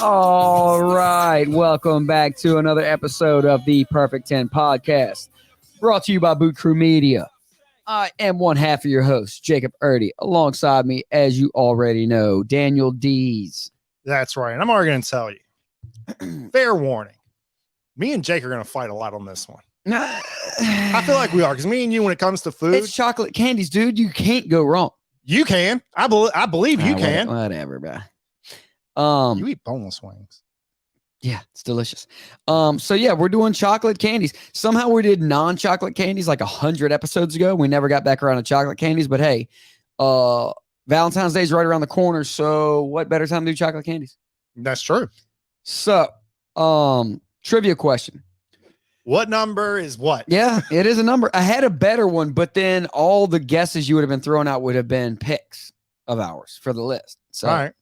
All right. Welcome back to another episode of the Perfect 10 podcast, brought to you by Boot Crew Media. I am one half of your host, Jacob Erdy. Alongside me, as you already know, Daniel Dees. That's right. And I'm already going to tell you, fair warning, me and Jake are going to fight a lot on this one. I feel like we are, because me and you, when it comes to food, It's chocolate candies, dude. You can't go wrong. you can. I believe you can. Whatever, bro. You eat boneless wings. Yeah, it's delicious. So yeah, we're doing chocolate candies. Somehow we did non-chocolate candies like 100 episodes ago. We never got back around to chocolate candies, but hey, Valentine's Day is right around the corner. So what better time to do chocolate candies? That's true. So, trivia question. What number is what? Yeah, it is a number. I had a better one, but then all the guesses you would have been throwing out would have been picks of ours for the list. So, All right.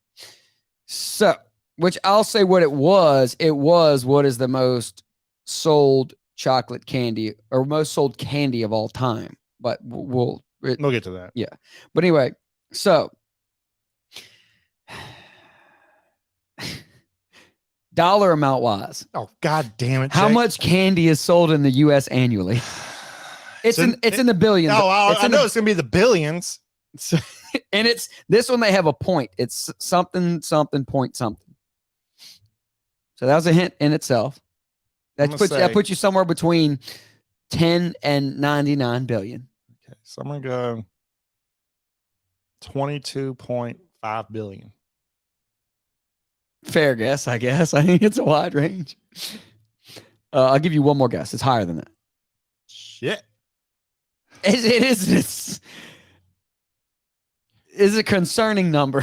So, which I'll say what it was. It was what is the most sold chocolate candy or most sold candy of all time. But we'll get to that. Yeah. But anyway, so dollar amount wise. Oh, God damn it. How Jake. much candy is sold in the US annually? It's in the billions. I know it's going to be the billions. And it's this one, they have a point. It's something point something. So that was a hint in itself. That puts you somewhere between 10 and 99 billion. Okay, so I'm gonna go 22.5 billion. Fair guess, I guess. I think it's a wide range. I'll give you one more guess. It's higher than that. Shit. It is. Is a concerning number.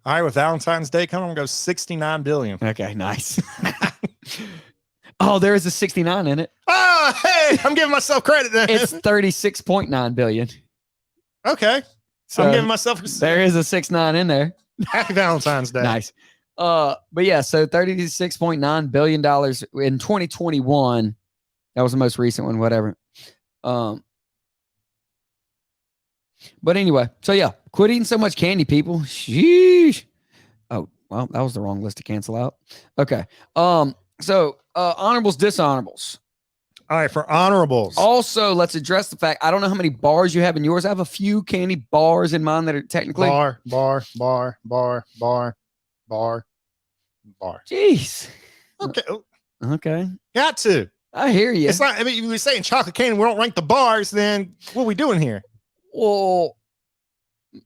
All right, with Valentine's Day coming, I'm going to go 69 billion. Okay, nice. Oh, there is a 69 in it. Oh, hey, I'm giving myself credit then. It's 36.9 billion. Okay. So I'm giving myself there is a 69 in there. Happy Valentine's Day. Nice. But yeah, so $36.9 billion in 2021. That was the most recent one, whatever. But anyway, so yeah, quit eating so much candy, people. Sheesh. Oh, well, that was the wrong list to cancel out. Okay. So honorables, dishonorables. All right, for honorables. Also, let's address the fact I don't know how many bars you have in yours. I have a few candy bars in mine that are technically bar. Jeez. Okay. Okay. Got to. I hear you. It's not, I mean, you were saying chocolate candy, we don't rank the bars, then what are we doing here? Well,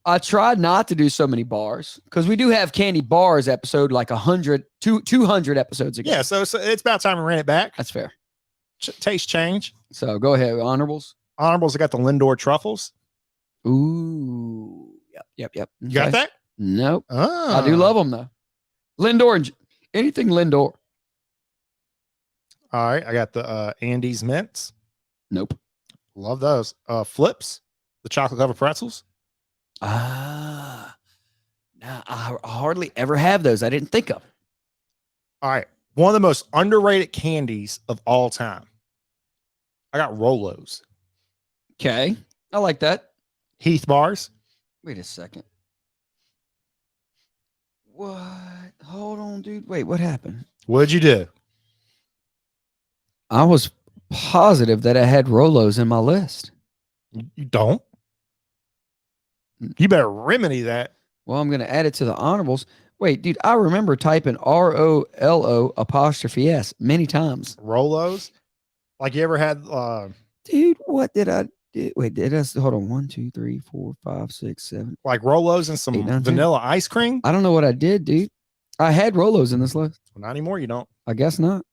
I tried not to do so many bars because we do have candy bars episode like 200 episodes ago. Yeah, so it's about time we ran it back. That's fair. Taste change. So go ahead. Honorables. Honorables, I got the Lindor truffles. Ooh. Yep. Okay. You got that? Nope. Oh. I do love them though. Lindor, anything Lindor. All right, I got the Andes mints. Nope. Love those. Flips, the chocolate covered pretzels. Nah, I hardly ever have those. I didn't think of. All right, one of the most underrated candies of all time. I got Rolos. Okay, I like that. Heath bars. Wait a second. What? Hold on, dude. Wait, what happened? What'd you do? I was positive that I had Rolos in my list. You don't? You better remedy that. Well, I'm going to add it to the honorables. Wait, dude, I remember typing ROLO''S many times. Rolos? Like you ever had... Dude, what did I do? Wait, hold on. 1, 2, 3, 4, 5, 6, 7. Like Rolos and some 8, 9, vanilla ice cream? I don't know what I did, dude. I had Rolos in this list. Well, not anymore, you don't. I guess not.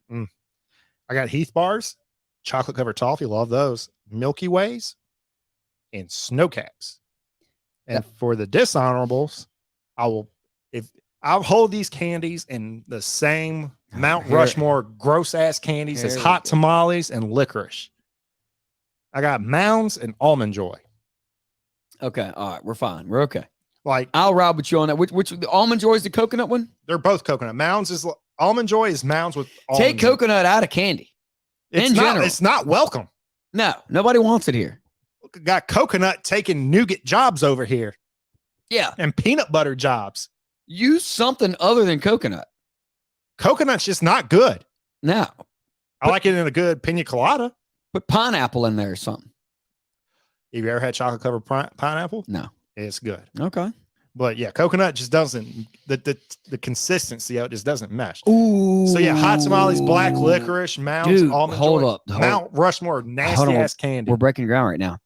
I got Heath bars, chocolate covered toffee. Love those. Milky Ways and snow caps. And for the dishonorables, I'll hold these candies in the same Mount Rushmore gross ass candies as hot tamales and licorice. I got Mounds and Almond Joy. Okay, all right, we're fine. We're okay. Like I'll ride with you on that. Which the Almond Joy is the coconut one? They're both coconut. Mounds is Almond Joy is Mounds with take coconut out of candy. In general, it's not welcome. No, nobody wants it here. Got coconut taking nougat jobs over here. Yeah. And peanut butter jobs. Use something other than coconut. Coconut's just not good. No. I like it in a good pina colada. Put pineapple in there or something. Have you ever had chocolate covered pineapple? No. It's good. Okay. But yeah, coconut just doesn't, the consistency of it just doesn't mesh. Ooh. So yeah, hot tamales, black licorice, Mounds, Dude, almond hold joy, up. Mount Rushmore, nasty ass candy. We're breaking ground right now.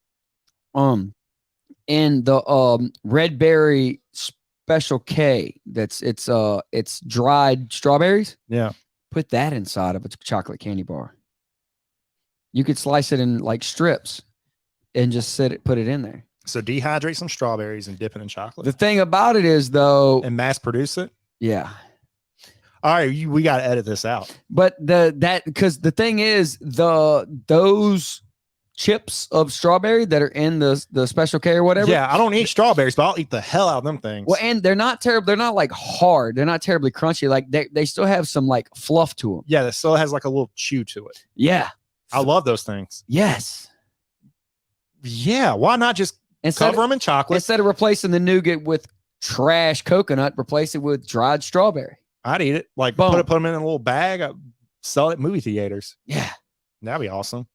In the red berry special K, it's dried strawberries. Yeah. Put that inside of a chocolate candy bar. You could slice it in like strips and just put it in there. So dehydrate some strawberries and dip it in chocolate. The thing about it is, though, and mass produce it. Yeah. All right, we got to edit this out. But because the thing is, those chips of strawberry that are in the special K or whatever. Yeah, I don't eat strawberries, but I'll eat the hell out of them things. Well, and they're not terrible. They're not like hard. They're not terribly crunchy. Like they still have some like fluff to them. Yeah, it still has like a little chew to it. Yeah. I love those things. Yes. Yeah. Why not just cover them in chocolate? Instead of replacing the nougat with trash coconut, replace it with dried strawberry. I'd eat it. Like Boom. put them in a little bag, sell it at movie theaters. Yeah. That'd be awesome.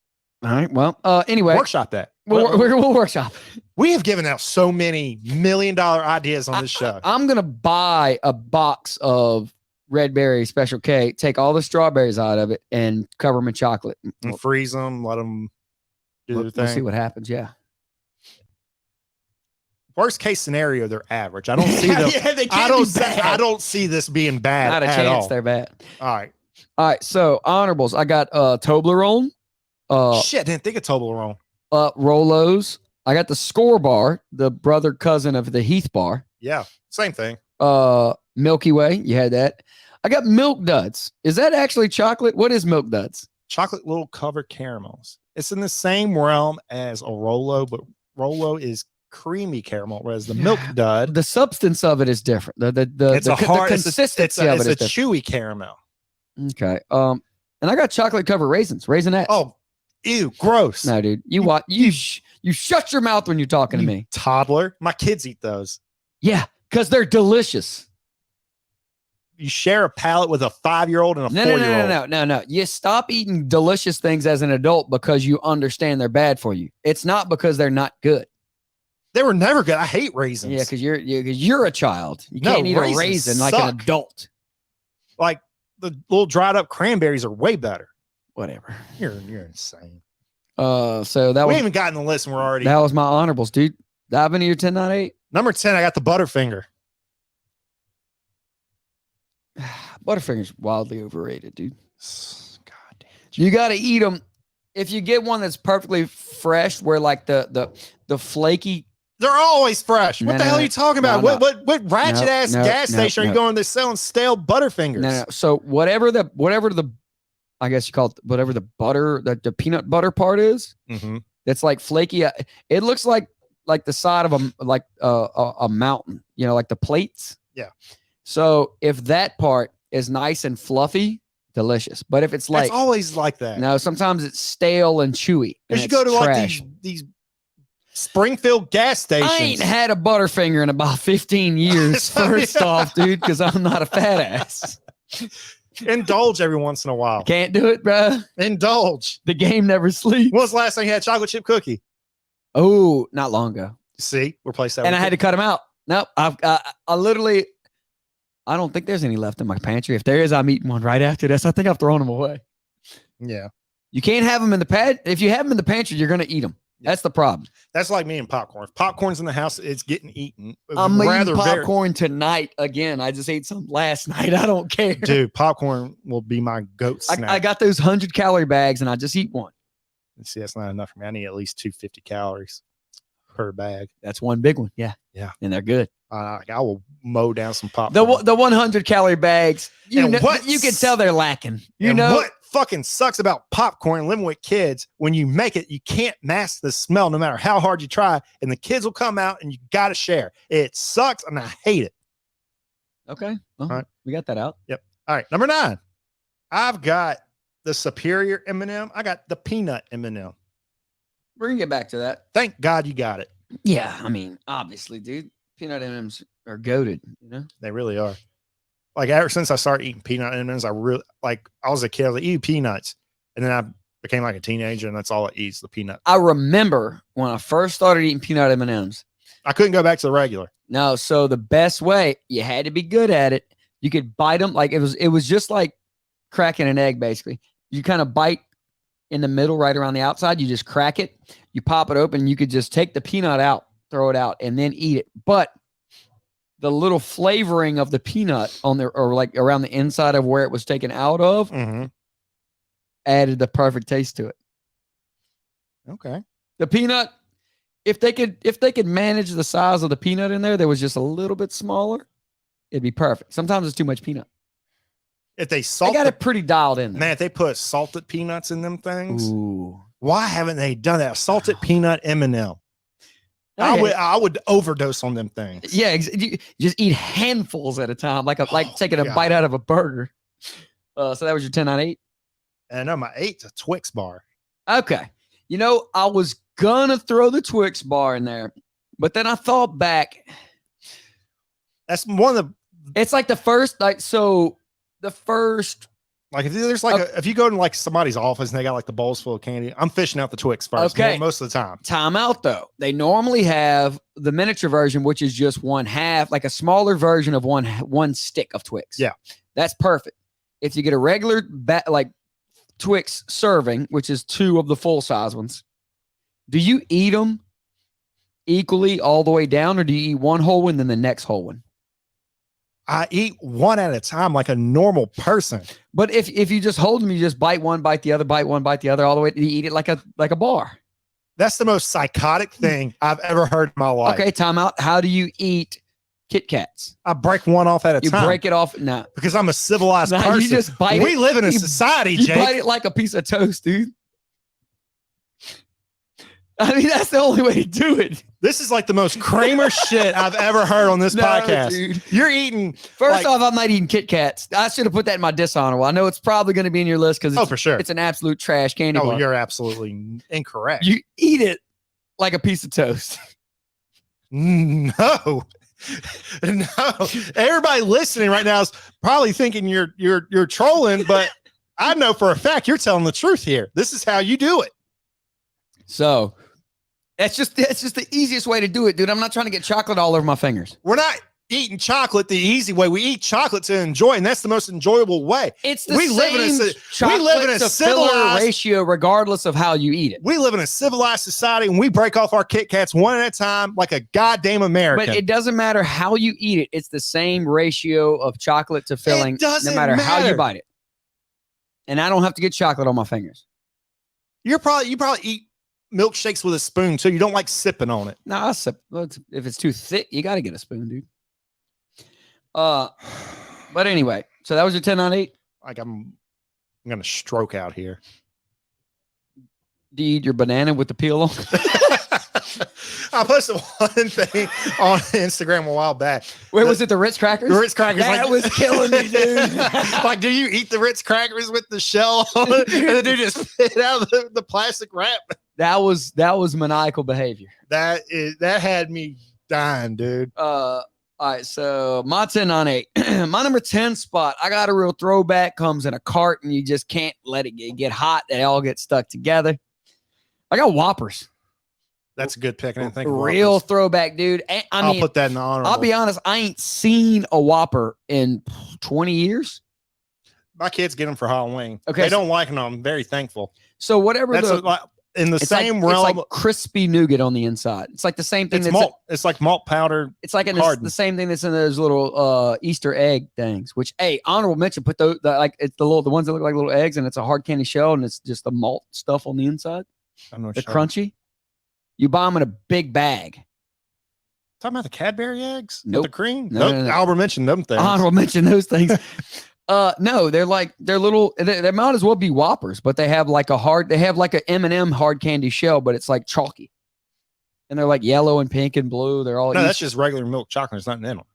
All right. Well, anyway. Workshop that. We'll workshop. We have given out so many $1 million ideas on this show. I'm going to buy a box of red berry special K, take all the strawberries out of it and cover them in chocolate. And freeze them, let them do their thing. We'll see what happens. Yeah. Worst case scenario, they're average. I don't see them. Yeah, they can't be bad. I don't see this being bad. Not a at chance all. they're bad. All right. So honorables. I got Toblerone. Shit, I didn't think of Toblerone. Rolos. I got the Score Bar, the brother cousin of the Heath Bar. Yeah, same thing. Milky Way. You had that. I got Milk Duds. Is that actually chocolate? What is Milk Duds? Chocolate little covered caramels. It's in the same realm as a Rolo, but Rolo is creamy caramel, whereas the Milk Dud, the substance of it is different. The consistency of it is a chewy caramel. Okay. And I got chocolate covered raisins, Raisinette. Oh, ew, gross. No, dude. You shut your mouth when you're talking to me. Toddler. My kids eat those. Yeah, because they're delicious. You share a palate with a 5-year-old and a 4-year-old. No. You stop eating delicious things as an adult because you understand they're bad for you. It's not because they're not good. They were never good. I hate raisins. Yeah, because you're a child. You can't eat a raisin like an adult. Like the little dried up cranberries are way better. Whatever. You're insane. So we haven't even gotten the list and we're already. That was my honorables, dude. Dive into your 10.8. Number 10, I got the Butterfinger. Butterfinger's wildly overrated, dude. God damn. You got to eat them. If you get one that's perfectly fresh, where like the flaky. They're always fresh. What the hell are you talking about? What ratchet ass gas station are you going? They're selling stale Butterfingers. No. So whatever the I guess you call it whatever the butter, the peanut butter part is. Mm-hmm. That's like flaky. It looks like the side of a mountain. You know, like the plates. Yeah. So if that part is nice and fluffy, delicious. But if it's like, it's always like that. No, sometimes it's stale and chewy. Because you go to trash. Like these Springfield gas stations. I ain't had a Butterfinger in about 15 years. First off, dude, because I'm not a fat ass. Indulge every once in a while. Can't do it, bro. Indulge. The game never sleeps. When was the last time you had a chocolate chip cookie? Oh, not long ago. See, replace that. And I had to cut them out. Nope. I literally, I don't think there's any left in my pantry. If there is, I'm eating one right after this. I think I've thrown them away. Yeah. You can't have them in the pad. If you have them in the pantry, you're going to eat them. Yeah. That's the problem. That's like me and popcorn. If popcorn's in the house, it's getting eaten. I'm eating popcorn tonight again. I just ate some last night. I don't care. Dude, popcorn will be my goat snack. I got those 100-calorie bags and I just eat one. See, that's not enough for me. I need at least 250 calories per bag. That's one big one. Yeah. Yeah. And they're good. I will mow down some popcorn. The 100-calorie bags, you can tell they're lacking. What fucking sucks about popcorn living with kids, when you make it, you can't mask the smell no matter how hard you try, and the kids will come out and you got to share. It sucks and I hate it. Okay. All right. We got that out. Yep. All right. Number 9. I've got the Superior M&M. I got the Peanut M&M. We're going to get back to that. Thank God you got it. Yeah. I mean, obviously, dude. Peanut M&Ms are goated, you know? They really are. Like ever since I started eating peanut M&Ms, I was a kid, I was like, eat peanuts. And then I became like a teenager and that's all I eat is the peanut. I remember when I first started eating peanut M&Ms. I couldn't go back to the regular. No, so the best way, you had to be good at it. You could bite them like it was just like cracking an egg, basically. You kind of bite in the middle, right around the outside. You just crack it. You pop it open. You could just take the peanut out, throw it out, and then eat it. But the little flavoring of the peanut on there, or like around the inside of where it was taken out of, added the perfect taste to it. Okay. The peanut, if they could manage the size of the peanut in there, that was just a little bit smaller, it'd be perfect. Sometimes it's too much peanut. If they got it pretty dialed in there. Man, if they put salted peanuts in them things, ooh, why haven't they done that? Salted peanut M&M. I would overdose on them things. Yeah, you just eat handfuls at a time, like taking a bite out of a burger. So that was your 10 on 8? And no, my 8's a Twix bar. Okay. You know, I was gonna throw the Twix bar in there, but then I thought back. That's one of the. It's like the first, Like if there's if you go to like somebody's office and they got like the bowls full of candy, I'm fishing out the Twix first. Okay. Most of the time. Time out though. They normally have the miniature version, which is just one half, like a smaller version of one stick of Twix. Yeah, that's perfect. If you get a regular like Twix serving, which is 2 of the full size ones, do you eat them equally all the way down, or do you eat one whole one then the next whole one? I eat one at a time like a normal person. But if you just hold them, you just bite one, bite the other, bite one, bite the other, all the way. You eat it like a bar. That's the most psychotic thing I've ever heard in my life. Okay, time out. How do you eat Kit Kats? I break one off at a time. You break it off? No. Because I'm a civilized person. You just bite it. We live in a society, Jake. You bite it like a piece of toast, dude. I mean, that's the only way to do it. This is like the most Kramer shit I've ever heard on this podcast. Dude. You're eating. First off, I'm not eating Kit Kats. I should have put that in my dishonorable. I know it's probably going to be in your list because for sure. It's an absolute trash candy bar. You're absolutely incorrect. You eat it like a piece of toast. No. Everybody listening right now is probably thinking you're trolling, but I know for a fact you're telling the truth here. This is how you do it. So that's just the easiest way to do it, dude. I'm not trying to get chocolate all over my fingers. We're not eating chocolate the easy way. We eat chocolate to enjoy, and that's the most enjoyable way. It's the same we live in a civilized ratio, regardless of how you eat it. We live in a civilized society, and we break off our Kit Kats one at a time like a goddamn American. But it doesn't matter how you eat it. It's the same ratio of chocolate to filling, no matter how you bite it. And I don't have to get chocolate on my fingers. You probably eat milkshakes with a spoon, so you don't like sipping on it. No, I sip. If it's too thick, you got to get a spoon, dude. But anyway, so that was your 10 on 8. Like I'm gonna stroke out here. Do you eat your banana with the peel on? I posted one thing on Instagram a while back. Where was it? The Ritz crackers? The Ritz crackers. That was killing me, dude. Like, do you eat the Ritz crackers with the shell on it? And then you just spit out the plastic wrap? That was maniacal behavior. That had me dying, dude. All right, so my 10 on 8. My number 10 spot, I got a real throwback, comes in a cart, and you just can't let it get hot. They all get stuck together. I got Whoppers. That's a good pick. I didn't think real Whoppers. Throwback, dude. I'll put that in the honorable. I'll be honest, I ain't seen a Whopper in 20 years. My kids get them for Halloween. Okay, they don't like them. I'm very thankful. So whatever in the same realm, it's like crispy nougat on the inside. It's like the same thing. It's like malt powder. It's like the same thing that's in those little Easter egg things. Which, hey, honorable mention. Put it's the ones that look like little eggs, and it's a hard candy shell, and it's just the malt stuff on the inside. I'm not the sure. Crunchy. You buy them in a big bag. Talking about the Cadbury eggs? Nope. With the cream? No. Albert mentioned them things. Honorable mention those things. No, they're little. They might as well be Whoppers, but they have like a M&M hard candy shell, but it's like chalky, and they're like yellow and pink and blue. They're all that's just regular milk chocolate. There's nothing in them.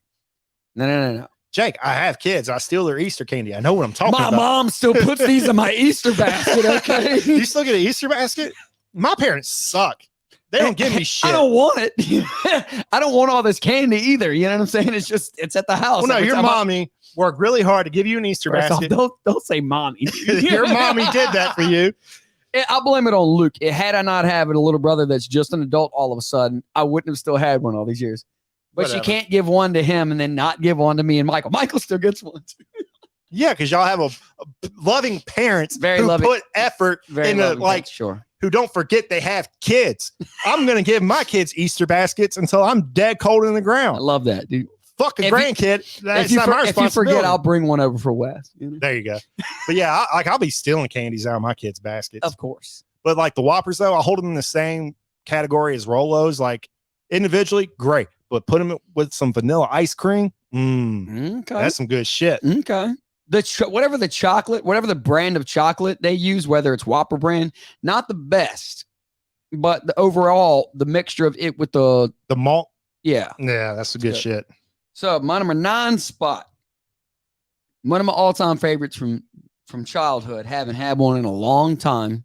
No. Jake, I have kids. I steal their Easter candy. I know what I'm talking about. My mom still puts these in my Easter basket. Okay, you still get an Easter basket? My parents suck. They don't give me shit. I don't want it. I don't want all this candy either. You know what I'm saying? It's at the house. Well, no, your mommy worked really hard to give you an Easter basket. Don't say mommy. Your mommy did that for you. I blame it on Luke. Had I not had a little brother that's just an adult all of a sudden, I wouldn't have still had one all these years. But Whatever. she can't give one to him and then not give one to me and Michael. Michael still gets one too. Yeah, because y'all have a loving parents Very loving. Put effort into like sure. Who don't forget they have kids. I'm gonna give my kids Easter baskets until I'm dead cold in the I ground. love that, dude. Fuck a grandkid. If you forget, I'll bring one over for Wes. You know? There you go. But yeah, I'll be stealing candies out of my kids' baskets. Of course. But like the Whoppers, though, I hold them in the same category as Rolos. Like individually, great. But put them with some vanilla ice cream. Okay. That's some good shit. Okay. Whatever the brand of chocolate they use, whether it's Whopper brand, not the best, but the mixture of it with the malt. Yeah. Yeah, that's some good shit. So my number 9 spot, one of my all-time favorites from childhood, haven't had one in a long time.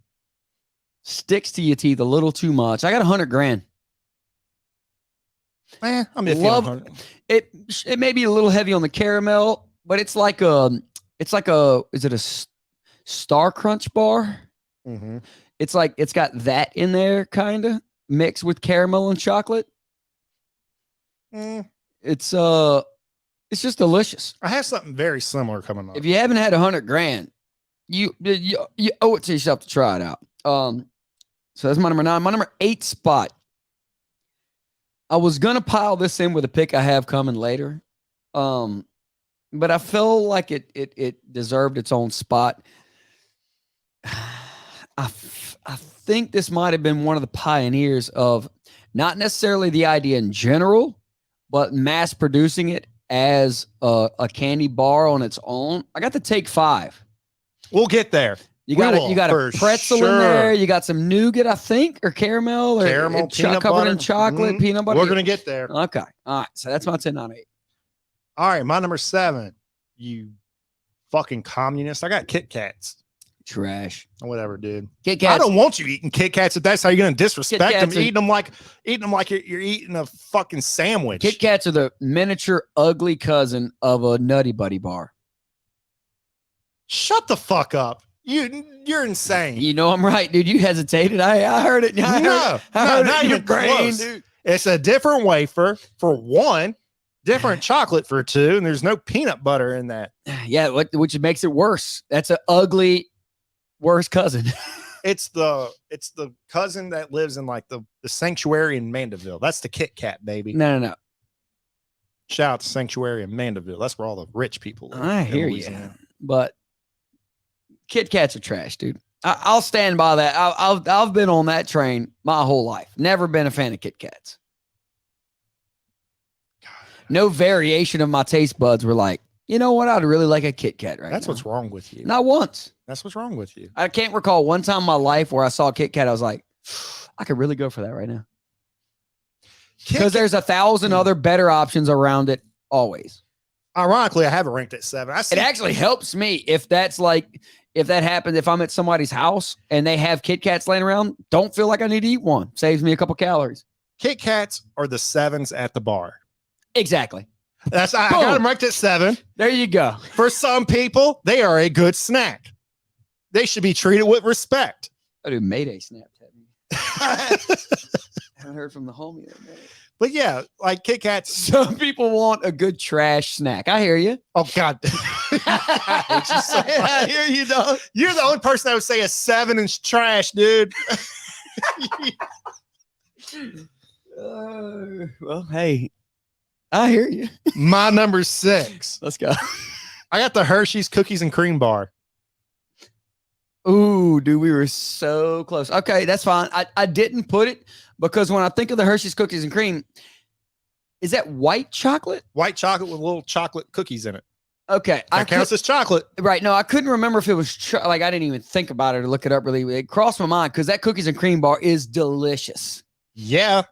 Sticks to your teeth a little too much. I got $100,000. I'm love it. It may be a little heavy on the caramel, but it's like a is it a Star Crunch bar? Mm-hmm. It's like it's got that in there, kind of mixed with caramel and chocolate. It's just delicious. I have something very similar coming up. If you haven't had $100,000, you owe it to yourself to try it out. So that's my number 9. My number 8 spot. I was gonna pile this in with a pick I have coming later, but I feel like it deserved its own spot. I think this might have been one of the pioneers of not necessarily the idea in general, but mass producing it as a candy bar on its own. I got the Take 5. We'll get there. You got a pretzel in there. You got some nougat, I think, or caramel, peanut covered butter. in chocolate, peanut butter. We're gonna get there. Okay, all right. So that's my 10 on 8. All right, my number 7. You fucking communist. I got Kit Kats. Trash. Whatever, dude. Kit Kats. I don't want you eating Kit Kats if that's how you're gonna disrespect them. Eating them like you're eating a fucking sandwich. Kit Kats are the miniature ugly cousin of a Nutty Buddy bar. Shut the fuck up. You're insane. You know I'm right, dude. You hesitated. I heard it. I heard not it in your even brain, close. dude. It's a different wafer for 1, different chocolate for 2, and there's no peanut butter in that. Yeah, which makes it worse. That's an ugly, worse cousin. It's the cousin that lives in like the sanctuary in Mandeville. That's the Kit Kat, baby. No. Shout out to Sanctuary in Mandeville. That's where all the rich people live. I hear you, but Kit Kats are trash, dude. I'll stand by that. I've been on that train my whole life. Never been a fan of Kit Kats. No variation of my taste buds were like, you know what? I'd really like a Kit Kat right That's now. what's wrong with you. Not once. That's what's wrong with you. I can't recall one time in my life where I saw a Kit Kat. I was like, I could really go for that right now. Because there's 1,000 other better options around it always. Ironically, I have it ranked at 7. It actually helps me if that happens, if I'm at somebody's house and they have Kit Kats laying around, don't feel like I need to eat one. Saves me a couple calories. Kit Kats are the 7s at the bar. Exactly. I got them ranked at 7. There you go. For some people, they are a good snack. They should be treated with respect. Oh, dude, Mayday snapped at me. I haven't heard from the homie that day. But yeah, like Kit Kats. Some people want a good trash snack. I hear you. Oh, God. I hear you, dog. You're the only person that would say a 7 is trash, dude. Well, hey, I hear you. My number 6. Let's go. I got the Hershey's Cookies and Cream Bar. Ooh, dude, we were so close. Okay, that's fine. I didn't put it because when I think of the Hershey's Cookies and Cream, is that white chocolate? White chocolate with little chocolate cookies in it. Okay. That counts as chocolate. Right. No, I couldn't remember if it was I didn't even think about it or look it up really. It crossed my mind because that Cookies and Cream bar is delicious. Yeah.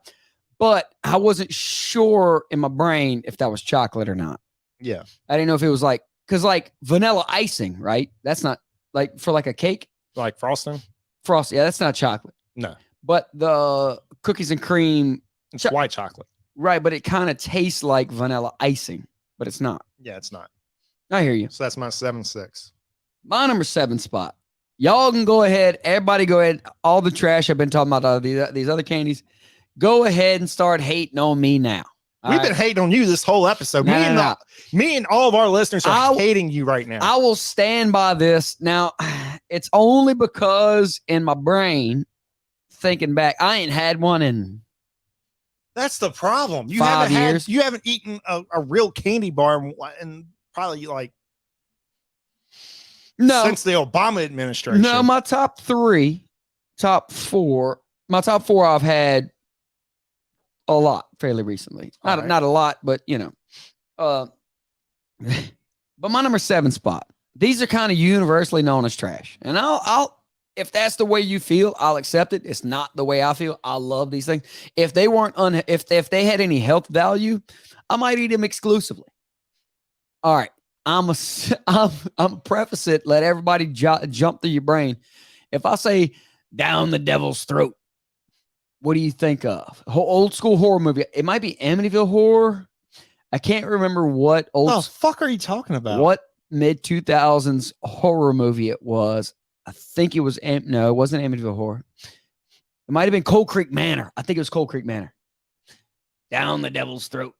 But I wasn't sure in my brain if that was chocolate or not. Yeah. I didn't know if it was because vanilla icing, right? That's not for a cake. Like frosting? Frosting. Yeah, that's not chocolate. No. But the cookies and cream. It's white chocolate. Right, but it kind of tastes like vanilla icing, but it's not. Yeah, it's not. I hear you. So that's my 7-6. My number 7 spot. Y'all can go ahead. Everybody go ahead. All the trash I've been talking about, these other candies, go ahead and start hating on me now. We've been hating on you this whole episode. No. Me and all of our listeners are hating you right now. I will stand by this. Now, it's only because in my brain, thinking back, I ain't had one in That's the problem. You 5 years. You haven't eaten a real candy bar in probably like since the Obama administration. No, my top 4, I've had a lot fairly recently. Not a lot, but but my number 7 spot. These are kind of universally known as trash. And I'll if that's the way you feel, I'll accept it. It's not the way I feel. I love these things. If they weren't if they had any health value, I might eat them exclusively. All right. I'm preface it. Let everybody jump through your brain. If I say down the devil's throat, what do you think of? Old school horror movie. It might be Amityville Horror. I can't remember what fuck are you talking about? What mid 2000s horror movie it was. I think it was no, it wasn't Amityville Horror. It might have been Cold Creek Manor. I think it was Cold Creek Manor. Down the devil's throat.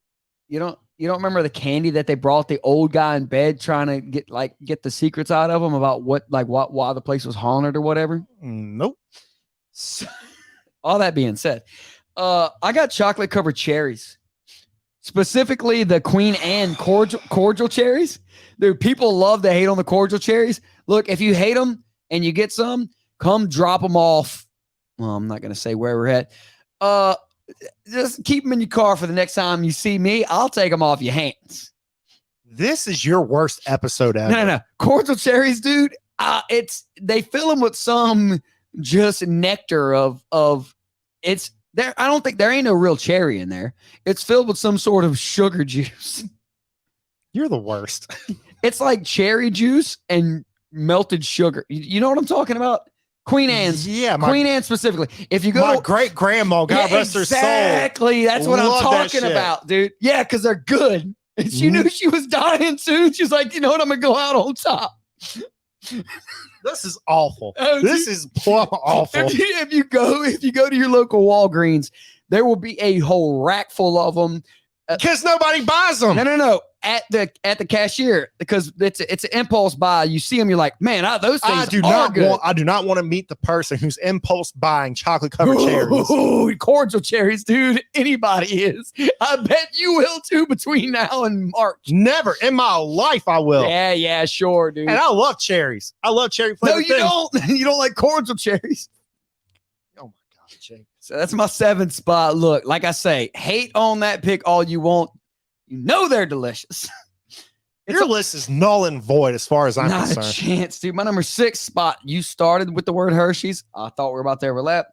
You don't remember the candy that they brought the old guy in bed trying to get the secrets out of him about why the place was haunted or whatever? Nope. So, all that being said, I got chocolate covered cherries, specifically the Queen Anne cordial cherries. Dude, people love to hate on the cordial cherries. Look, if you hate them and you get some, come drop them off. Well, I'm not going to say where we're at. Just keep them in your car for the next time you see me. I'll take them off your hands. This is your worst episode ever. No. Cordial cherries, dude. They fill them with some just nectar of it's there. I don't think there ain't no real cherry in there. It's filled with some sort of sugar juice. You're the worst. It's like cherry juice and melted sugar. You know what I'm talking about? Queen Anne's. Yeah, Queen Anne specifically. If you go, my great grandma, God rest her soul. Exactly. That's what I'm talking about, dude. Yeah, because they're good. And she knew she was dying soon. She's like, you know what? I'm gonna go out on top. This is awful. This is plumb awful. If you go to your local Walgreens, there will be a whole rack full of them. Because nobody buys them. No. At the cashier, because it's an impulse buy. You see them, you're like, man, those things I do not want to meet the person who's impulse buying chocolate covered cherries. Ooh, cordial cherries, dude. Anybody is. I bet you will too between now and March. Never in my life I will. Yeah, sure, dude. And I love cherries. I love cherry flavored things. No, you don't. You don't like cordial cherries. Oh my God, Jake. So that's my 7th spot. Look, like I say, hate on that pick all you want. You know they're delicious. Your list is null and void as far as I'm concerned. Not a chance, dude. My number 6 spot. You started with the word Hershey's. I thought we were about to overlap.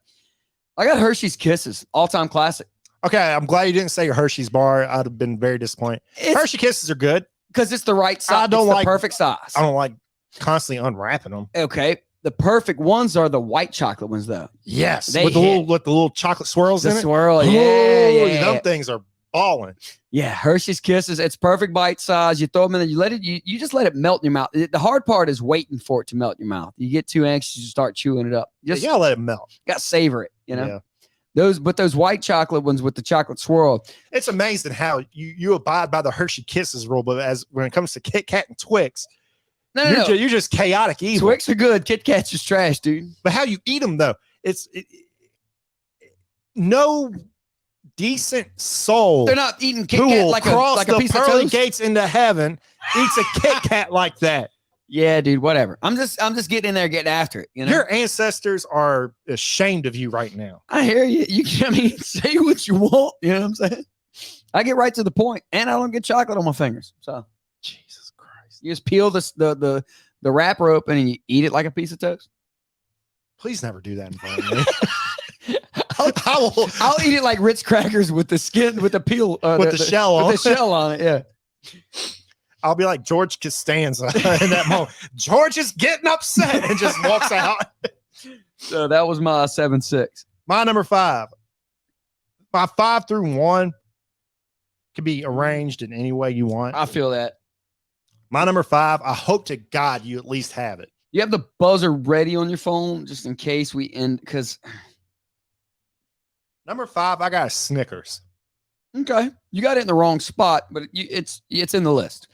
I got Hershey's Kisses, all-time classic. Okay, I'm glad you didn't say your Hershey's bar. I'd have been very disappointed. Hershey Kisses are good because it's the right size. It's the perfect size. I don't like constantly unwrapping them. Okay, the perfect ones are the white chocolate ones, though. Yes, with the little chocolate swirls in it. Swirl, yeah. Those things are balling. Yeah, Hershey's Kisses. It's perfect bite size. You throw them in, and you just let it melt in your mouth. The hard part is waiting for it to melt in your mouth. You get too anxious, you start chewing it up. You gotta let it melt. You gotta savor it. Yeah. Those white chocolate ones with the chocolate swirl. It's amazing how you abide by the Hershey Kisses rule, but when it comes to Kit Kat and Twix, you're just chaotic evil. Twix are good. Kit Kat's just trash, dude. But how you eat them though, no decent soul. They're not eating Kit Kat like a piece of toast. Gates into heaven eats a Kit Kat like that. Yeah, dude. Whatever. I'm just getting in there, getting after it. You know, your ancestors are ashamed of you right now. I hear you. Say what you want. You know what I'm saying? I get right to the point, and I don't get chocolate on my fingers. So, Jesus Christ, you just peel the wrapper open and you eat it like a piece of toast. Please never do that in front of me. I'll eat it like Ritz crackers with the skin, with the peel, with the shell on it. Yeah. I'll be like George Costanza in that moment. George is getting upset and just walks out. So that was my 7-6. My number 5. my 5 through 1 could be arranged in any way you want. I feel that. My number 5, I hope to God you at least have it. You have the buzzer ready on your phone just in case we end, because Number 5, I got a Snickers. okay, you got it in the wrong spot, but it's in the list.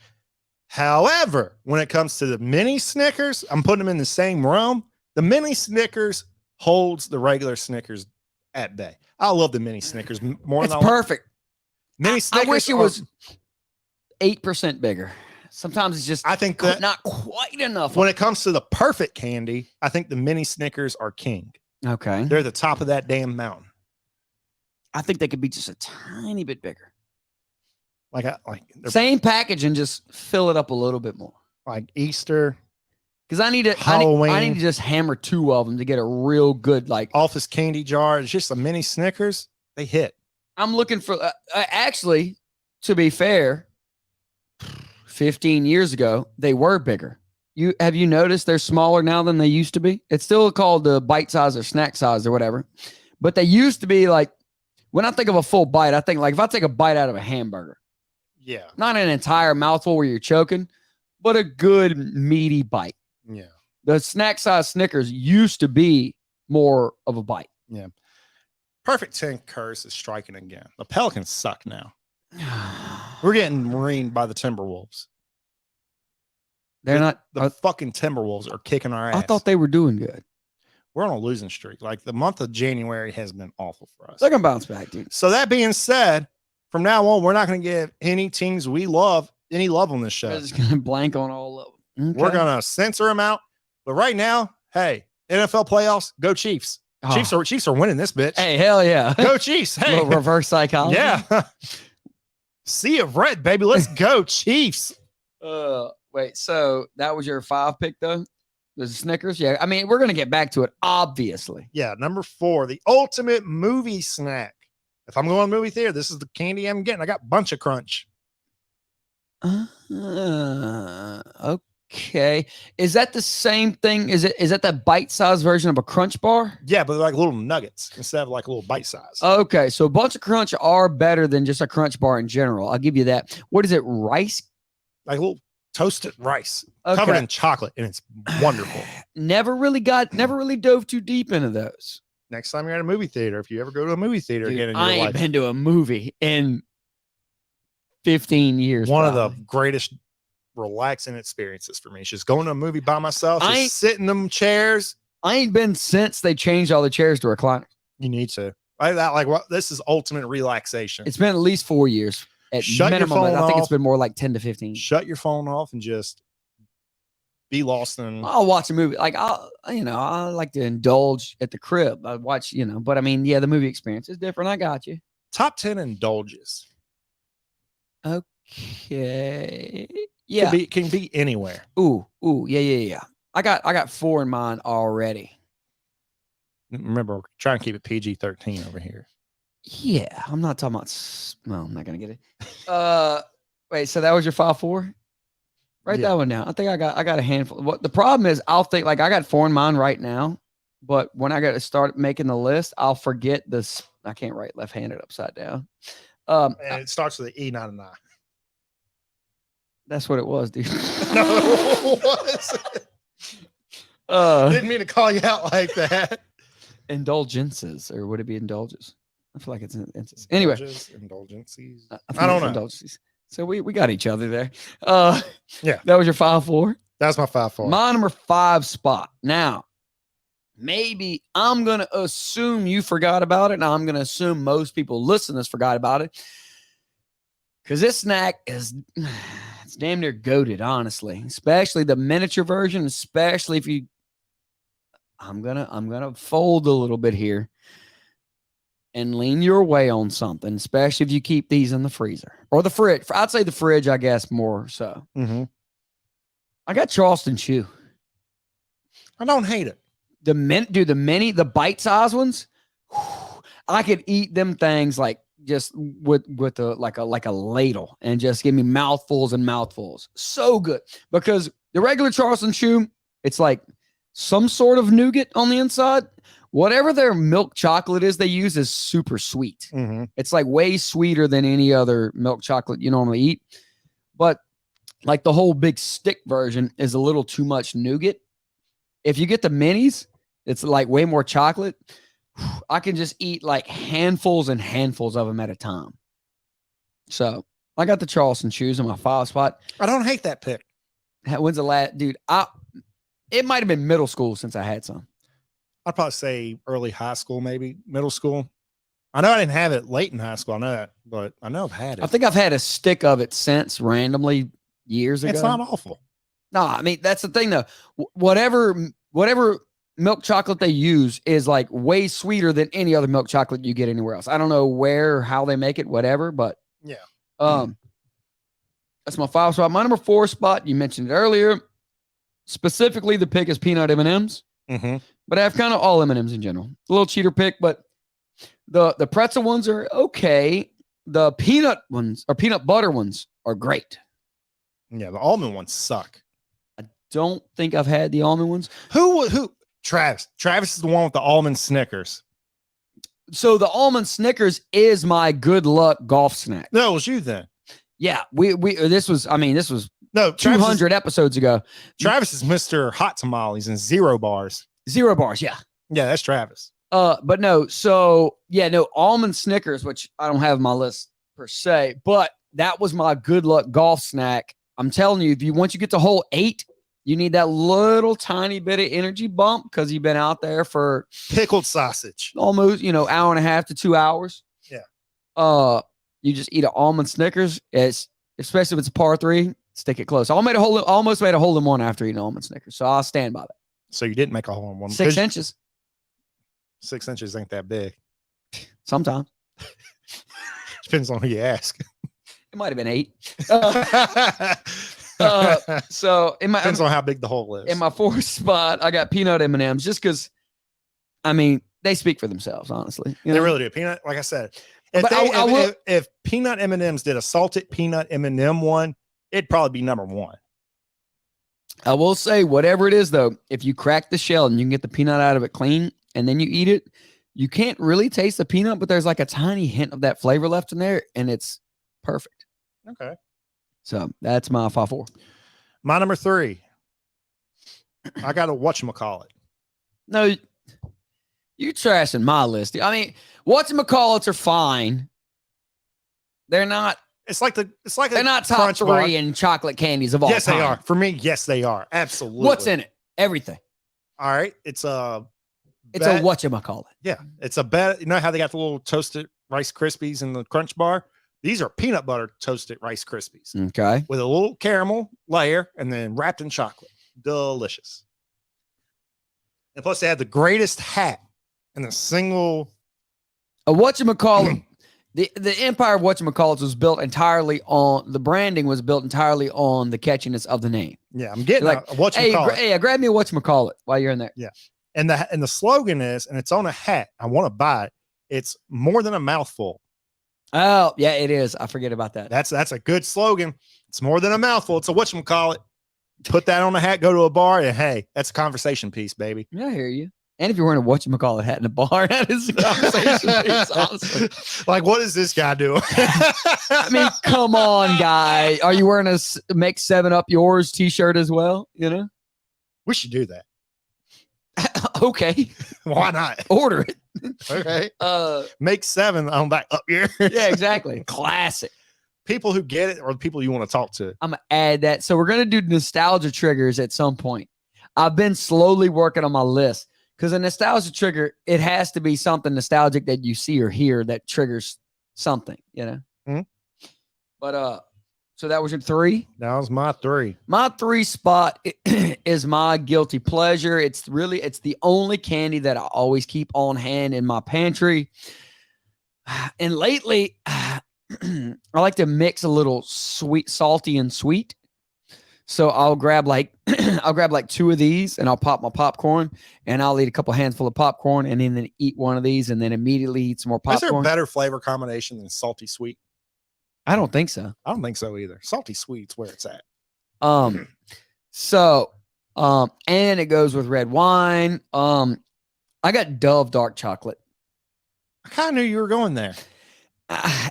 However, when it comes to the mini Snickers, I'm putting them in the same realm. The mini Snickers holds the regular Snickers at bay. I love the mini Snickers more It's than perfect. Mini Snickers. I wish it was 8% bigger. Sometimes it's just I think that not quite enough. when it comes to the perfect candy, I think the mini Snickers are king. Okay. They're the top of that damn mountain. I think they could be just a tiny bit bigger. Like Same package and just fill it up a little bit more. like Easter. Because I need to Halloween. I need to just hammer 2 of them to get a real good like Office candy jar. It's just a mini Snickers. They hit. I'm looking for actually, to be fair, 15 years ago, they were bigger. Have you noticed they're smaller now than they used to be? It's still called the bite size or snack size or whatever. But they used to be like, when I think of a full bite, I think like if I take a bite out of a hamburger, Yeah. not an entire mouthful where you're choking, but a good meaty bite. Yeah. The snack size Snickers used to be more of a bite. Yeah. Perfect 10 curse is striking again. The Pelicans suck now. We're getting marined by the Timberwolves. They're not. The fucking Timberwolves are kicking our ass. I thought they were doing good. We're on a losing streak. Like the month of January has been awful for us. They're gonna bounce back, dude. So that being said, from now on, we're not going to give any teams we love any love on this show. They're just gonna blank on all of them. Okay. We're going to censor them out. But right now, hey, NFL playoffs, go Chiefs. Oh. Chiefs are winning this bitch. Hey, hell yeah. Go Chiefs. Hey. Little reverse psychology. Yeah. Sea of red, baby. Let's go, Chiefs. Wait, so that was your 5 pick though? The Snickers? Yeah. I mean, we're gonna get back to it, obviously. Yeah, number 4, the ultimate movie snack. If I'm going to the movie theater, this is the candy I'm getting. I got Bunch of Crunch. Okay. Is that the same thing? Is that the bite-sized version of a Crunch bar? Yeah, but they're like little nuggets instead of like a little bite size. Okay, so a bunch of Crunch are better than just a Crunch bar in general. I'll give you that. What is it? Rice? Like little toasted rice covered in chocolate, and it's wonderful. Never really dove too deep into those. Next time you're at a movie theater, if you ever go to a movie theater Dude, again in your I ain't life, been to a movie in 15 years. one probably. of the greatest relaxing experiences for me. It's just going to a movie by myself, I ain't- just sit in them chairs. I ain't been since they changed all the chairs to recliners. You need to. This is ultimate relaxation. It's been at least 4 years. At Shut your minimum, phone I think it's off. been more like 10 to 15. Shut your phone off and just be lost in. I'll watch a movie. Like I like to indulge at the crib. I watch, but I mean, yeah, the movie experience is different. I got you. Top 10 indulges. Okay. Yeah. Can be anywhere. Ooh, yeah. I got 4 in mind already. Remember, we're trying to keep it PG-13 over here. Yeah, I'm not talking about. No, I'm not gonna get it. Wait. So that was your 5-4. Write that one down. I think I got a handful. What the problem is, I'll think like I got 4 in mind right now, but when I got to start making the list, I'll forget this. I can't write left-handed upside down. And it starts with an E, not an I. That's what it was, dude. No, it was. Didn't mean to call you out like that. Indulgences, or would it be indulges? I feel like it's anyway. Indulgences. I don't know. Indulgences. So we got each other there. Yeah. That was your 5-4. That's my 5-4. My number 5 spot. Now, maybe I'm gonna assume you forgot about it, and I'm gonna assume most people listening to this forgot about it. Because this snack is it's damn near goated, honestly. Especially the miniature version, especially if you I'm gonna fold a little bit here and lean your way on something, especially if you keep these in the freezer or the fridge. I'd say the fridge, I guess, more so. Mm-hmm. I got Charleston Chew. I don't hate it. The bite-sized ones, I could eat them things like just with a ladle and just give me mouthfuls and mouthfuls. So good. Because the regular Charleston Chew, it's like some sort of nougat on the inside. whatever their milk chocolate is they use is super sweet. Mm-hmm. It's like way sweeter than any other milk chocolate you normally eat. But like the whole big stick version is a little too much nougat. If you get the minis, it's like way more chocolate. I can just eat like handfuls and handfuls of them at a time. So I got the Charleston Chews in my 5 spot. I don't hate that pick. When's the last, dude? It might have been middle school since I had some. I'd probably say early high school, maybe middle school. I know I didn't have it late in high school. I know that, but I know I've had it. I think I've had a stick of it since randomly years ago. It's not awful. No, I mean, that's the thing though. Whatever milk chocolate they use is like way sweeter than any other milk chocolate you get anywhere else. I don't know where or how they make it, whatever, but yeah. That's my 5 spot. My number 4 spot, you mentioned it earlier. Specifically, the pick is peanut M&Ms. Mm-hmm. But I have kind of all M&Ms in general. A little cheater pick, but the pretzel ones are okay. The peanut ones or peanut butter ones are great. Yeah, the almond ones suck. I don't think I've had the almond ones. Who? Travis. Travis is the one with the almond Snickers. So the almond Snickers is my good luck golf snack. No, it was you then. Yeah, this was no 200 episodes ago. Travis is Mr. Hot Tamales and 0 bars. 0 bars, yeah. Yeah, that's Travis. But no, so yeah, no, almond Snickers, which I don't have on my list per se, but that was my good luck golf snack. I'm telling you, once you get to hole 8, you need that little tiny bit of energy bump because you've been out there for pickled sausage, almost, hour and a half to 2 hours. Yeah. You just eat an almond Snickers. Especially if it's a par 3, stick it close. I almost made a hole in one after eating almond Snickers, so I'll stand by that. So you didn't make a hole in one. 6 inches. 6 inches ain't that big. Sometimes. Depends on who you ask. It might have been 8. So depends on how big the hole is. In my 4th spot, I got peanut M&Ms just because, I mean, they speak for themselves, honestly. They really do. Peanut, like I said, if peanut M&Ms did a salted peanut M&M one, it'd probably be number 1. I will say, whatever it is, though, if you crack the shell and you can get the peanut out of it clean and then you eat it, you can't really taste the peanut, but there's like a tiny hint of that flavor left in there, and it's perfect. Okay. So that's my 5-4. My number 3. I got a whatchamacallit. No, you're trashing my list. I mean, whatchamacallits are fine. They're not. They're not top 3 in chocolate candies of all time. Yes, they are. For me, yes, they are. Absolutely. What's in it? Everything. All right. It's a whatchamacallit. Yeah. It's a bet. You know how they got the little toasted Rice Krispies in the Crunch Bar? These are peanut butter toasted Rice Krispies. Okay. With a little caramel layer and then wrapped in chocolate. Delicious. And plus, they have the greatest hat and a single. A whatchamacallit. The empire of whatchamacallits was built entirely on the branding was built entirely on the catchiness of the name. Yeah, I'm getting like, a whatchamacallit. Hey, grab me a whatchamacallit while you're in there. Yeah. And the slogan is, and it's on a hat. I want to buy it. It's more than a mouthful. Oh, yeah, it is. I forget about that. That's a good slogan. It's more than a mouthful. It's a whatchamacallit. Put that on a hat, go to a bar, and hey, that's a conversation piece, baby. Yeah, I hear you. And if you're wearing a whatchamacallit hat in a bar, that is a conversation piece, honestly. Like, what is this guy doing? I mean, come on, guy. Are you wearing a Make 7 Up Yours t-shirt as well? We should do that. Okay. Why not? Order it. Okay. Make 7 on back up here. Yeah, exactly. Classic. People who get it or the people you want to talk to. I'm going to add that. So we're going to do nostalgia triggers at some point. I've been slowly working on my list because a nostalgia trigger, it has to be something nostalgic that you see or hear that triggers something, Mm-hmm. But, so that was your 3? That was my 3. My 3 spot is my guilty pleasure. It's the only candy that I always keep on hand in my pantry. And lately, I like to mix a little sweet, salty and sweet. So I'll grab like 2 of these and I'll pop my popcorn and I'll eat a couple handful of popcorn and then eat one of these and then immediately eat some more popcorn. Is there a better flavor combination than salty sweet? I don't think so. I don't think so either. Salty sweet's where it's at. And it goes with red wine. I got Dove dark chocolate. I kind of knew you were going there.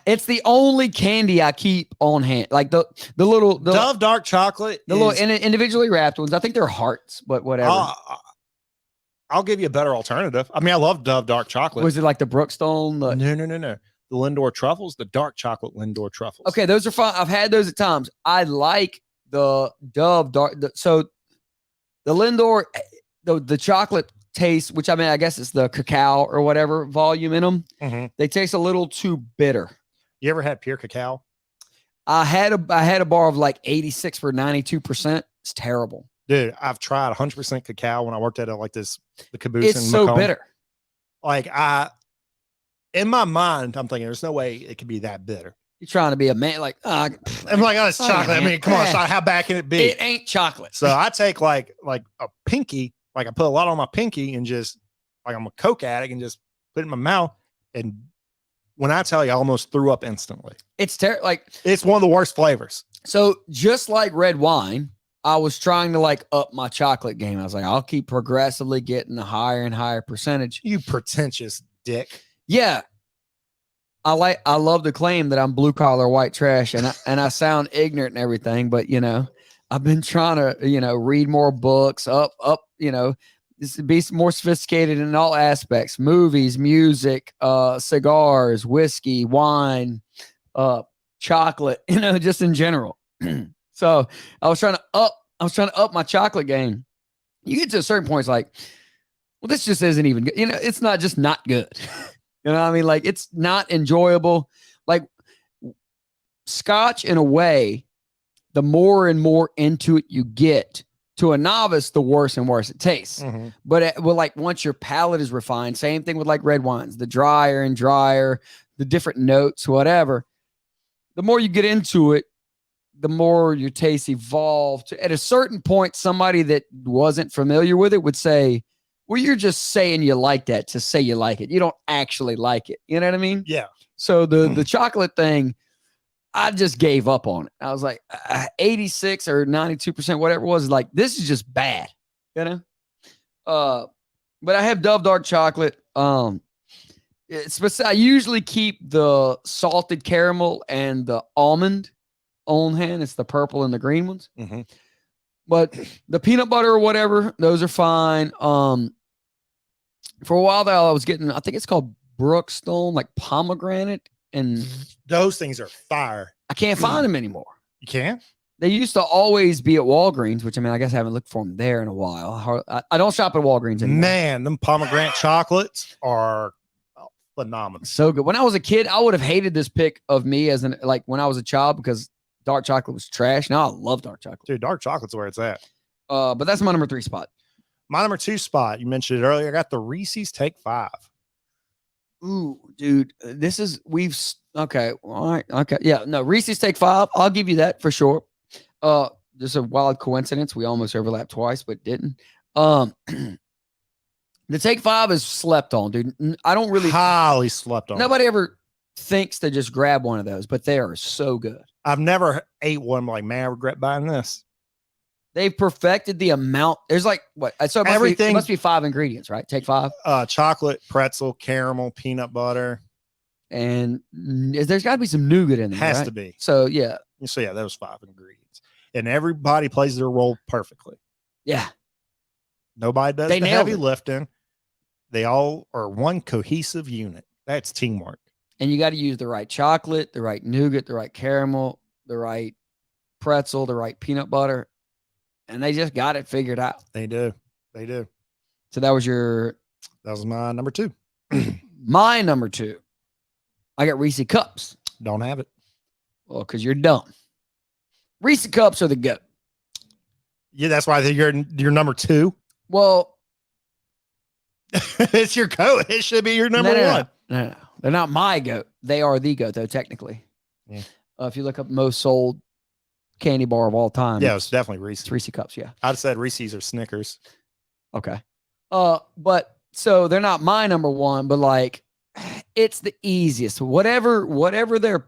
It's the only candy I keep on hand. Like the Dove dark chocolate. The little individually wrapped ones. I think they're hearts, but whatever. I'll give you a better alternative. I mean, I love Dove dark chocolate. Was it like the Brookstone? No. The Lindor truffles, the dark chocolate Lindor truffles. Okay, those are fine. I've had those at times. I like the Dove dark. So the Lindor, the chocolate taste, which I mean, I guess it's the cacao or whatever volume in them. Mm-hmm. They taste a little too bitter. You ever had pure cacao? I had a bar of like 86 for 92%. It's terrible. Dude, I've tried 100% cacao when I worked at the caboose. It's so Macomb. bitter. Like in my mind, I'm thinking there's no way it could be that bitter. You're trying to be a man, like I'm like, oh, it's chocolate. I mean, come on, how bad can it be? It ain't chocolate. So I take like a pinky, like I put a lot on my pinky and just like I'm a Coke addict and just put it in my mouth. And when I tell you, I almost threw up instantly. It's terrible. Like it's one of the worst flavors. So just like red wine, I was trying to like up my chocolate game. I was like, I'll keep progressively getting a higher and higher percentage. You pretentious dick. Yeah. I love to claim that I'm blue collar white trash and I sound ignorant and everything, but I've been trying to, read more books, be more sophisticated in all aspects, movies, music, cigars, whiskey, wine, chocolate, just in general. So I was trying to up my chocolate game. You get to a certain point, it's like, well, this just isn't even good. It's not just not good. You know what I mean? Like it's not enjoyable. Like Scotch in a way, the more and more into it you get, to a novice, the worse and worse it tastes. Mm-hmm. But like once your palate is refined, same thing with like red wines, the drier and drier, the different notes, whatever, the more you get into it, the more your taste evolved. At a certain point, somebody that wasn't familiar with it would say, well, you're just saying you like that to say you like it. You don't actually like it. You know what I mean? Yeah. So the chocolate thing, I just gave up on it. I was like 86 or 92%, whatever it was, like, this is just bad, But I have Dove dark chocolate. I usually keep the salted caramel and the almond on hand. It's the purple and the green ones. Mm-hmm. But the peanut butter or whatever, those are fine. For a while there, I was getting, I think it's called Brookstone, like pomegranate. And those things are fire. I can't find them anymore. You can't? They used to always be at Walgreens, which I mean, I guess I haven't looked for them there in a while. I don't shop at Walgreens anymore. Man, them pomegranate chocolates are phenomenal. So good. When I was a kid, I would have hated this pick of me when I was a child because dark chocolate was trash. Now I love dark chocolate. Dude, dark chocolate's where it's at. But that's my number 3 spot. My number 2 spot, you mentioned it earlier. I got the Reese's Take 5. Ooh, dude, okay. All right. Okay. Yeah. No, Reese's Take 5. I'll give you that for sure. Just a wild coincidence. We almost overlapped twice, but didn't. The Take 5 is slept on, dude. I don't really highly slept on. Nobody ever thinks to just grab one of those, but they are so good. I've never ate one. I'm like, man, I regret buying this. They've perfected the amount. There's like what? So it must be 5 ingredients, right? Take 5. Chocolate, pretzel, caramel, peanut butter, and there's got to be some nougat in there. Has right? to be. So yeah. So yeah, those 5 ingredients, and everybody plays their role perfectly. Yeah. Nobody does the heavy lifting. They all are one cohesive unit. That's teamwork. And you got to use the right chocolate, the right nougat, the right caramel, the right pretzel, the right peanut butter. And they just got it figured out. They do. They do. So that was my number 2. My number 2. I got Reese Cups. Don't have it. Well, because you're dumb. Reese Cups are the GOAT. Yeah, that's why you're number 2. Well, it's your GOAT. It should be your number 1. No. They're not my GOAT. They are the GOAT, though, technically. Yeah. If you look up most sold candy bar of all time. Yeah, it's definitely Reese's. It's Reese Cups, yeah. I'd said Reese's or Snickers. Okay. But so they're not my number 1, but like it's the easiest. Whatever their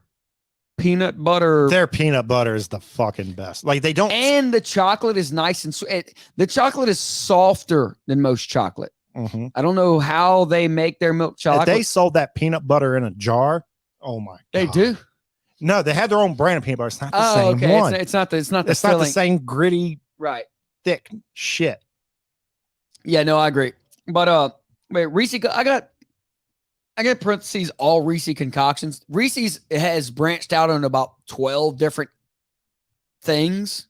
peanut butter. Their peanut butter is the fucking best. Like they don't. And the chocolate is nice and sweet. The chocolate is softer than most chocolate. Mm-hmm. I don't know how they make their milk chocolate. If they sold that peanut butter in a jar, oh my god. They do? No, they have their own brand of peanut butter. It's not the same okay. one. It's not the It's not the same gritty, right, thick shit. Yeah, no, I agree. But wait, Reese, I got parentheses all Reese concoctions. Reese's has branched out on about 12 different things.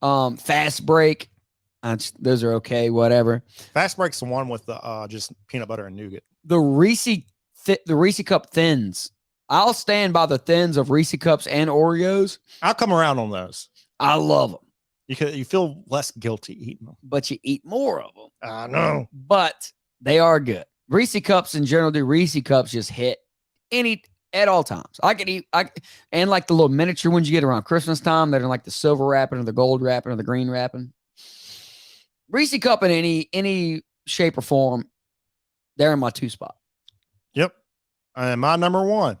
Fast break. Those are okay, whatever. Fast break's the one with the just peanut butter and nougat. The Reese cup thins. I'll stand by the thins of Reese cups and Oreos. I'll come around on those. I love them. You feel less guilty eating them. But you eat more of them. I know. But they are good. Reese cups in general, the Reese cups just hit at all times. I can eat, and like the little miniature ones you get around Christmas time that are like the silver wrapping or the gold wrapping or the green wrapping. Reese cup in any shape or form, they're in my 2 spot. Yep. And my number 1.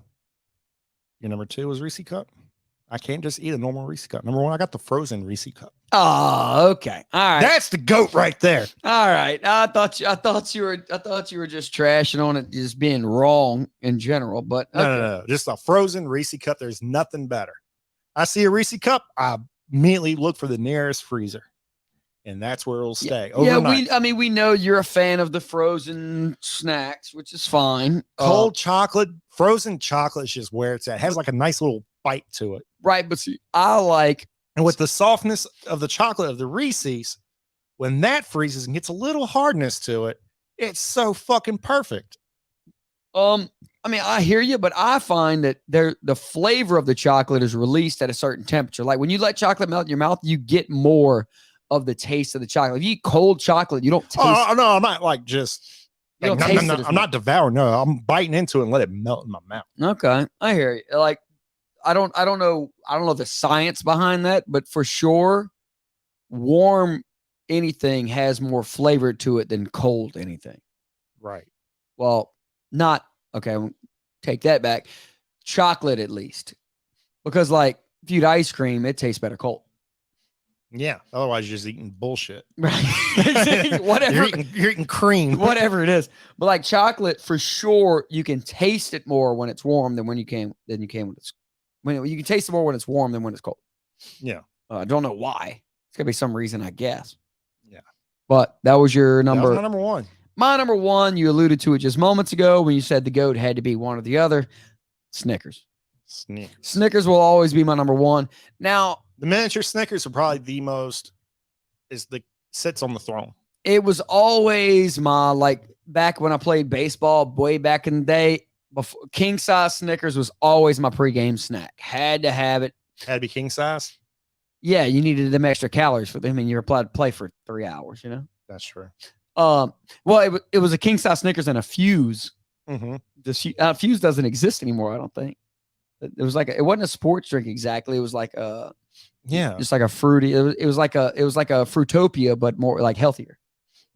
Your number 2 was Reese cup. I can't just eat a normal Reese cup. Number 1, I got the frozen Reese cup. Oh, okay. All right. That's the GOAT right there. All right. I thought you were just trashing on it, just being wrong in general. But okay. No. Just a frozen Reese cup. There's nothing better. I see a Reese cup, I immediately look for the nearest freezer. And that's where it'll stay overnight. Yeah, we know you're a fan of the frozen snacks, which is fine. Cold chocolate, frozen chocolate is just where it's at. It has like a nice little bite to it. Right, but see, and with the softness of the chocolate of the Reese's, when that freezes and gets a little hardness to it, it's so fucking perfect. I hear you, but I find that the flavor of the chocolate is released at a certain temperature. Like when you let chocolate melt in your mouth, you get more of the taste of the chocolate. If you eat cold chocolate, you don't taste. Oh no, I'm not like just. You don't taste it. I'm not devouring. No, I'm biting into it and let it melt in my mouth. Okay, I hear you. Like, I don't know the science behind that, but for sure, warm anything has more flavor to it than cold anything. Right. Well, not okay. Take that back. Chocolate, at least, because like if you eat ice cream, it tastes better cold. Yeah. Otherwise, you're just eating bullshit. Right. Whatever. You're eating cream. Whatever it is. But like chocolate, for sure, you can taste it more when it's warm than when you can when it's you can taste it more when it's warm than when it's cold. Yeah. I don't know why. It's gotta be some reason, I guess. Yeah. But that was your number. That was my number 1. My number 1, you alluded to it just moments ago when you said the GOAT had to be one or the other. Snickers. Snickers will always be my number 1. Now, the miniature Snickers are probably the most sits on the throne. It was always my, like, back when I played baseball way back in the day, before, king size Snickers was always my pregame snack. Had to have it. Had to be king size? Yeah, you needed them extra calories for them. I mean, you're applied to play for 3 hours, you know? That's true. Well, it was a king size Snickers and a Fuse. Mm-hmm. The Fuse doesn't exist anymore, I don't think. It was like it wasn't a sports drink exactly. It was like just like a fruity. It was like a Fruitopia, but more like healthier.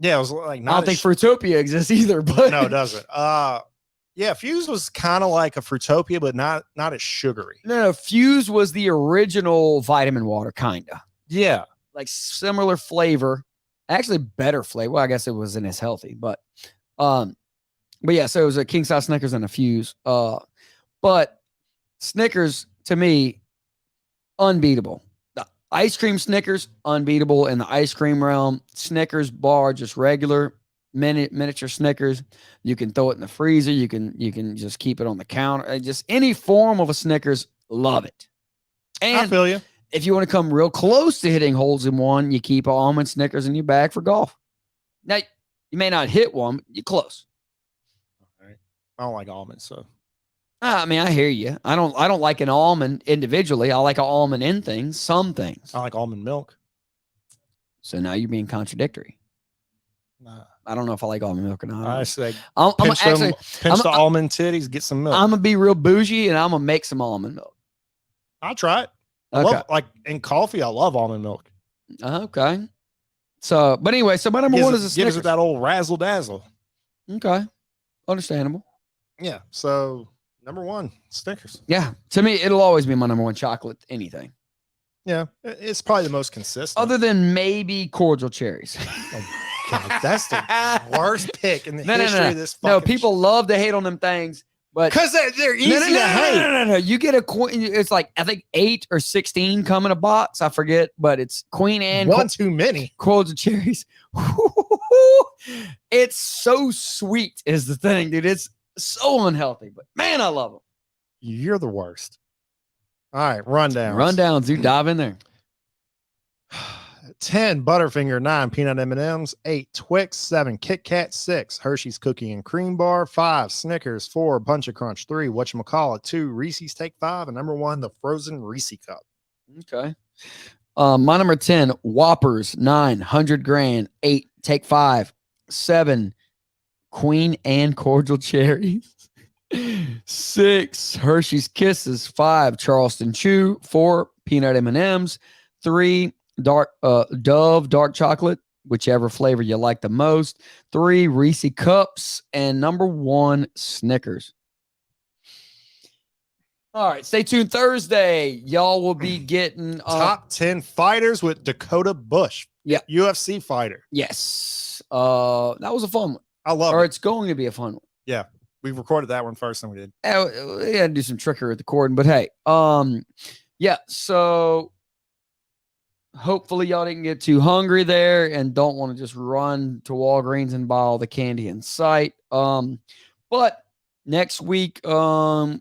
Yeah, it was like I don't think Fruitopia exists either, but no, it doesn't. Yeah, Fuse was kind of like a Fruitopia, but not as sugary. No, Fuse was the original vitamin water, kinda. Yeah, like similar flavor, actually better flavor. Well, I guess it wasn't as healthy, but yeah. So it was a king size Snickers and a Fuse. But Snickers to me, unbeatable. The ice cream Snickers, unbeatable in the ice cream realm. Snickers bar, just regular miniature Snickers. You can throw it in the freezer. You can just keep it on the counter. Just any form of a Snickers, love it. And I feel you. If you want to come real close to hitting holes in one, you keep almond Snickers in your bag for golf. Now, you may not hit one, but you're close. All right. I don't like almonds, so. I mean, I hear you. I don't like an almond individually. I like an almond in things, some things. I like almond milk. So now you're being contradictory. Nah. I don't know if I like almond milk or not. I say pinch the almond titties, get some milk. I'm going to be real bougie and I'm going to make some almond milk. I'll try it. I love, like in coffee, I love almond milk. Okay. So, but anyway, so my number 1 is a Snickers. Gives it that old razzle dazzle. Okay. Understandable. Yeah. So number 1, Snickers. Yeah. To me, it'll always be my number 1 chocolate, anything. Yeah. It's probably the most consistent. Other than maybe cordial cherries. Oh Okay, that's the worst pick in the history of this. No, people love to hate on them things, but because they're easy to hate. No. You get a queen. It's like I think 8 or 16 come in a box. I forget, but it's Queen Anne. One too many. Cordial cherries. It's so sweet, is the thing, dude. It's so unhealthy, but man, I love them. You're the worst. All right, rundowns. Rundowns, dude. Dive in there. 10 Butterfinger, 9 peanut M&Ms, 8 Twix, 7 Kit Kat, 6 Hershey's Cookie and Cream Bar, 5 Snickers, 4 Bunch of Crunch, 3 Whatchamacallit, 2 Reese's Take 5, and number 1 the frozen Reese Cup. Okay. My number 10 Whoppers, 9 100 grand, 8 Take 5, 7 Queen Anne cordial cherries, 6 Hershey's Kisses, 5 Charleston Chew, 4 peanut M&Ms, 3 Dove dark chocolate, whichever flavor you like the most, 3 Reese Cups, and number 1 Snickers. All right, stay tuned Thursday. Y'all will be getting top 10 fighters with Dakota Bush. Yeah, UFC fighter. Yes. That was a fun one. I love it. It's going to be a fun one. Yeah. We recorded that one first than we did. We had to do some trickery with the cord, but hey, yeah, so hopefully y'all didn't get too hungry there and don't want to just run to Walgreens and buy all the candy in sight. But next week, we got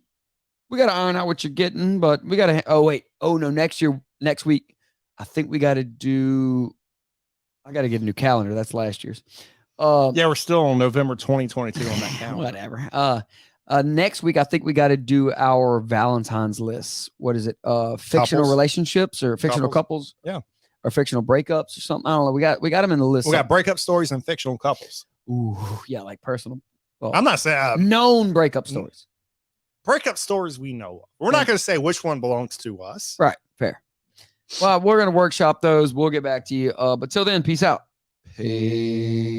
to iron out what you're getting, but we got to, next week, I think we got to do, I got to get a new calendar. That's last year's. Yeah, we're still on November 2022 on that calendar. Whatever. Next week, I think we got to do our Valentine's list. What is it? Fictional relationships or fictional couples? Yeah. Or fictional breakups or something. I don't know. We got them in the list. We got breakup stories and fictional couples. Ooh, yeah, like personal. Well, I'm not saying known breakup stories. Breakup stories we know of. We're not going to say which one belongs to us. Right. Fair. Well, we're going to workshop those. We'll get back to you. But till then, peace out. Peace.